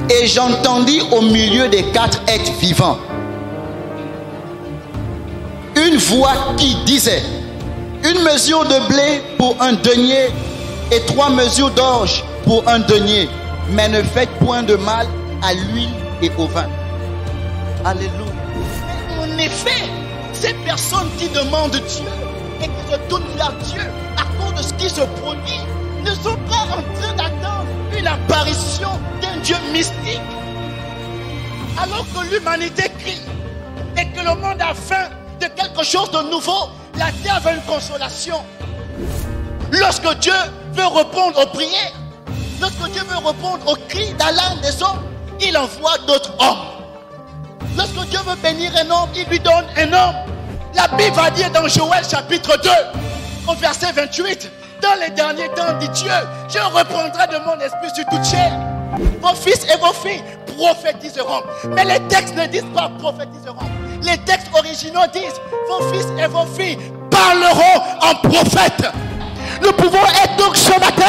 Et j'entendis au milieu des 4 êtres vivants une voix qui disait: une mesure de blé pour un denier et 3 mesures d'orge pour un denier, mais ne faites point de mal à l'huile et au vin. Alléluia. En effet, ces personnes qui demandent Dieu et qui se tournent vers Dieu à cause de ce qui se produit ne sont pas en train d'attendre une apparition d'un Dieu mystique. Alors que l'humanité crie et que le monde a faim de quelque chose de nouveau, la terre veut une consolation. Lorsque Dieu veut répondre aux prières, lorsque Dieu veut répondre aux cris d'alarme des hommes, il envoie d'autres hommes. Lorsque Dieu veut bénir un homme, il lui donne un homme. La Bible va dire dans Joël chapitre 2, au verset 28, dans les derniers temps, dit Dieu, je répandrai de mon esprit sur toute chair. Vos fils et vos filles prophétiseront. Mais les textes ne disent pas prophétiseront. Les textes originaux disent, vos fils et vos filles parleront en prophète. Nous pouvons être donc ce matin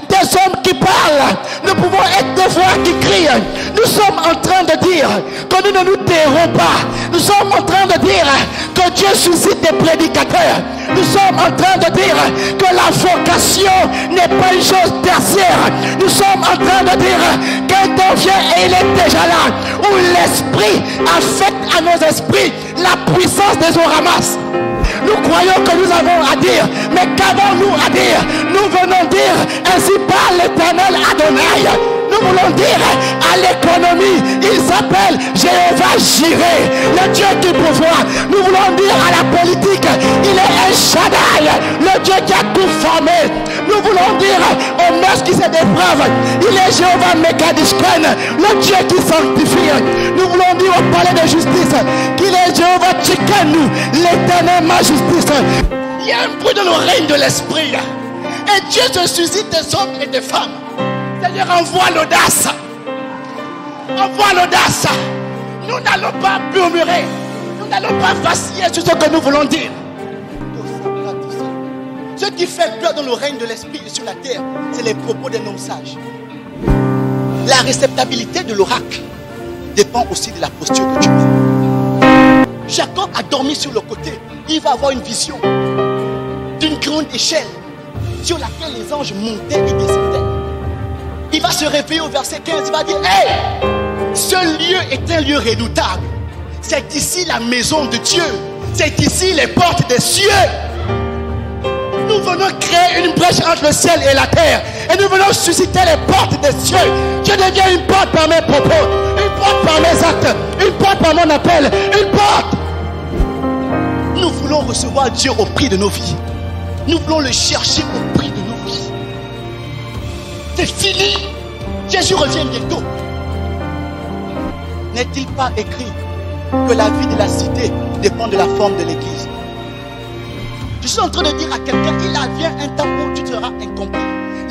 des hommes qui parlent. Nous pouvons être des voix qui crient. Nous sommes en train de dire que nous ne nous tairons pas. Nous sommes en train de dire que Dieu suscite des prédicateurs. Nous sommes en train de dire que la vocation n'est pas une chose tertiaire. Nous sommes en train de dire qu'un temps vient et il est déjà là, où l'esprit affecte à nos esprits la puissance des oramas. Nous croyons que nous avons à dire, mais qu'avons-nous à dire? Nous venons dire, ainsi parle l'Éternel Adonai. Nous voulons dire à l'économie, il s'appelle Jéhovah Jireh, le Dieu qui pourvoit. Nous voulons dire à la politique, il est El Shaddai, le Dieu qui a tout formé. Nous voulons dire aux mœurs qui se dépravent, il est Jéhovah Mekadishken, le Dieu qui sanctifie. Nous voulons dire au palais de justice qu'il est Jéhovah Tchikenu, l'éternel ma justice. Il y a un bruit dans le règne de l'esprit. Et Dieu se suscite des hommes et des femmes. Seigneur, envoie l'audace. Envoie l'audace. Nous n'allons pas murmurer. Nous n'allons pas vaciller sur ce que nous voulons dire. Ce qui fait peur dans le règne de l'esprit et sur la terre, c'est les propos d'un homme sage. La réceptabilité de l'oracle dépend aussi de la posture que tu mets. Jacob a dormi sur le côté. Il va avoir une vision d'une grande échelle sur laquelle les anges montaient et descendaient. Il va se réveiller au verset 15. Il va dire: hey, ce lieu est un lieu redoutable. C'est ici la maison de Dieu. C'est ici les portes des cieux. Nous venons créer une brèche entre le ciel et la terre. Et nous venons susciter les portes des cieux. Je deviens une porte par mes propos, une porte par mes actes, une porte par mon appel, une porte. Nous voulons recevoir Dieu au prix de nos vies. Nous voulons le chercher au prix de nos vies. C'est fini. Jésus revient bientôt. N'est-il pas écrit que la vie de la cité dépend de la forme de l'église? Je suis en train de dire à quelqu'un, il advient un temps où tu seras incompris.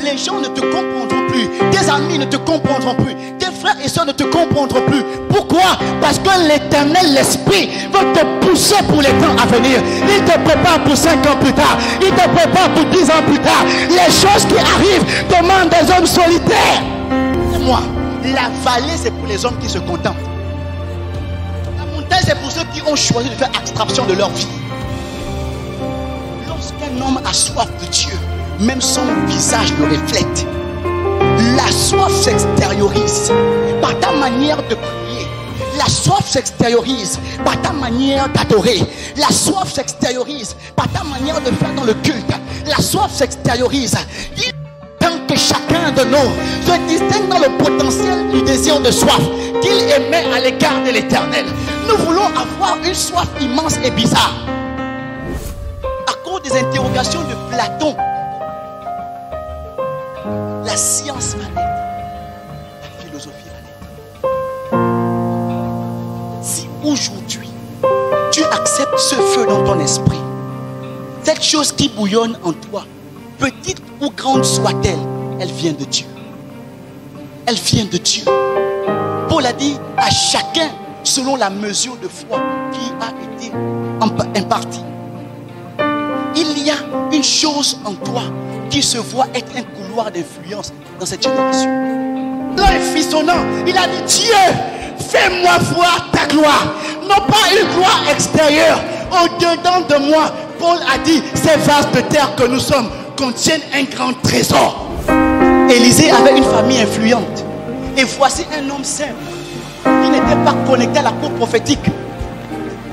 Les gens ne te comprendront plus. Tes amis ne te comprendront plus. Tes frères et soeurs ne te comprendront plus. Pourquoi? Parce que l'Éternel, l'Esprit, veut te pousser pour les temps à venir. Il te prépare pour 5 ans plus tard. Il te prépare pour 10 ans plus tard. Les choses qui arrivent demandent des hommes solitaires. Et moi, la vallée, c'est pour les hommes qui se contentent. La montagne, c'est pour ceux qui ont choisi de faire abstraction de leur vie. Lorsqu'un homme a soif de Dieu, même son visage le reflète. La soif s'extériorise par ta manière de prier. La soif s'extériorise par ta manière d'adorer. La soif s'extériorise par ta manière de faire dans le culte. La soif s'extériorise. Tant que chacun de nous se distingue dans le potentiel du désir de soif qu'il émet à l'égard de l'Éternel, nous voulons avoir une soif immense et bizarre. À cause des interrogations de Platon, la science va naître, la philosophie va naître. Si aujourd'hui tu acceptes ce feu dans ton esprit, cette chose qui bouillonne en toi, petite ou grande soit-elle, elle vient de Dieu. Elle vient de Dieu. Paul a dit à chacun selon la mesure de foi qui a été impartie. Il y a une chose en toi qui se voit être un couloir d'influence dans cette génération. et frissonnant, il a dit, Dieu, fais-moi voir ta gloire. Non pas une gloire extérieure, au-dedans de moi. Paul a dit, ces vases de terre que nous sommes contiennent un grand trésor. Élisée avait une famille influente. Et voici un homme simple qui n'était pas connecté à la cour prophétique.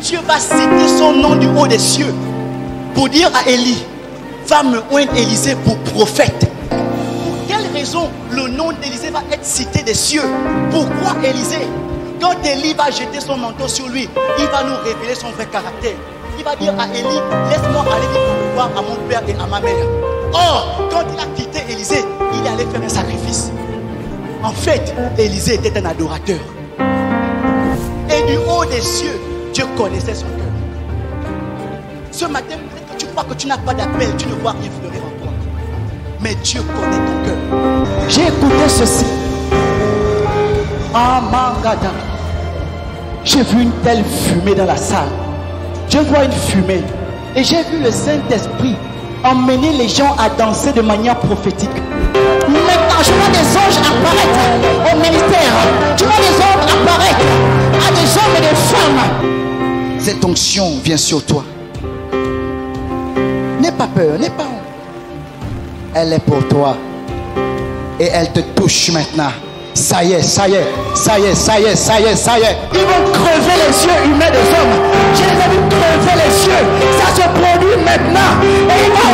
Dieu va citer son nom du haut des cieux pour dire à Élie, va me oindre Élisée pour prophète. Pour quelle raison le nom d'Élisée va être cité des cieux? Pourquoi Élisée? Quand Élie va jeter son manteau sur lui, il va nous révéler son vrai caractère. Il va dire à Élie, laisse-moi aller dire au pouvoir à mon père et à ma mère. Or, quand il a quitté Élisée, il est allé faire un sacrifice. En fait, Élisée était un adorateur. Et du haut des cieux, Dieu connaissait son cœur. Ce matin, peut-être que tu crois que tu n'as pas d'appel, tu ne vois rien fleurir en toi. Mais Dieu connaît ton cœur. J'ai écouté ceci. Ah, Mangada. J'ai vu une telle fumée dans la salle. Je vois une fumée. Et j'ai vu le Saint-Esprit emmener les gens à danser de manière prophétique. Maintenant, je vois des anges apparaître au ministère. Je vois des anges apparaître à des hommes et des femmes. Cette onction vient sur toi. N'aie pas peur, n'aie pas honte. Elle est pour toi. Et elle te touche maintenant. Ça y est, ça y est, ça y est, ça y est, ça y est, ça y est. Ils vont crever les yeux humains des hommes. Je les ai vus crever les yeux. Ça se produit maintenant. Et ils vont